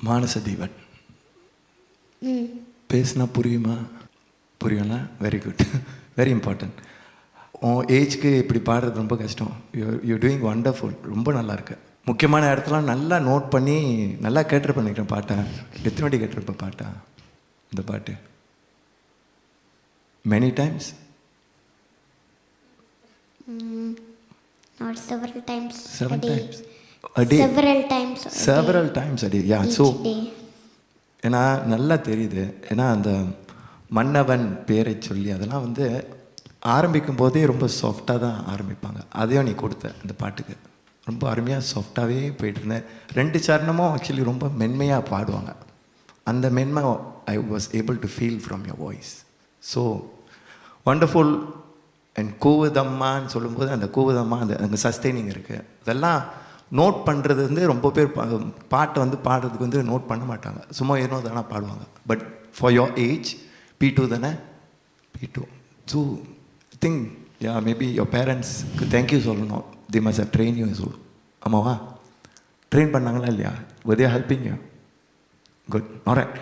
மானசதீவன் பேசினா புரியுமா? புரியும்ல? Very good, very important. உன் ஏஜ்க்கு இப்படி பாடுறது ரொம்ப கஷ்டம். You doing wonderful. ரொம்ப நல்லா இருக்கு. முக்கியமான இடத்துல நல்லா நோட் பண்ணி நல்லா கேட்டிருப்பேன் நினைக்கிறேன் பாட்டை. எத்தனை வாட்டி கேட்டிருப்பேன் பாட்டா? இந்த பாட்டு many times? Not several times. Several times a day. Several times a day. Yeah. So ஏன்னா நல்லா தெரியுது. ஏன்னா அந்த மன்னவன் பேரை சொல்லி அதெல்லாம் வந்து ஆரம்பிக்கும் போதே ரொம்ப சாஃப்டாக தான் ஆரம்பிப்பாங்க. அதையும் நீ கொடுத்த இந்த பாட்டுக்கு ரொம்ப அருமையாக சாஃப்டாகவே போயிட்டு இருந்தேன். 2 சரணமும் ஆக்சுவலி ரொம்ப மென்மையாக பாடுவாங்க. அந்த மென்மை I was able to feel from your voice. So wonderful. And கூவுதம்மான்னு சொல்லும்போது அந்த கூவுதம்மா அந்த சஸ்டெய்னிங் இருக்குது. அதெல்லாம் நோட் பண்ணுறது வந்து ரொம்ப பேர் பாட்டை வந்து பாடுறதுக்கு வந்து நோட் பண்ண மாட்டாங்க. சும்மா ஏனோ தானே பாடுவாங்க. But for your age P2 தானே P2. So I think ya maybe your பேரண்ட்ஸ்க்கு தேங்க்யூ சொல்லணும். They must have train you சொல்லு. ஆமாவா? ட்ரெயின் பண்ணாங்களா இல்லையா? were they helping you? Good. All right.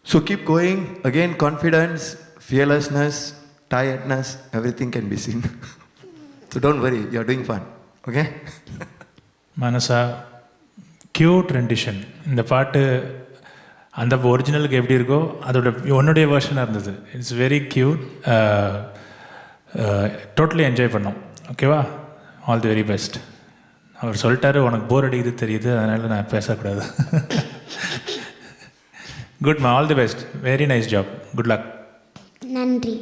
So keep going. Again, confidence, fearlessness, tiredness, everything can be seen. So don't worry, you're doing fine. Okay? மனசா cute rendition. இந்த பாட்டு அந்த ஒரிஜினலுக்கு எப்படி இருக்கோ அதோட உன்னுடைய வேர்ஷனாக இருந்தது. It's very cute. Totally enjoy பண்ணோம். ஓகேவா? All the very best. அவர் சொல்லிட்டாரு உனக்கு போர் அடிக்குது தெரியுது, அதனால் நான் பேசக்கூடாது. குட்மா, all the best. Very nice job. Good luck. நன்றி.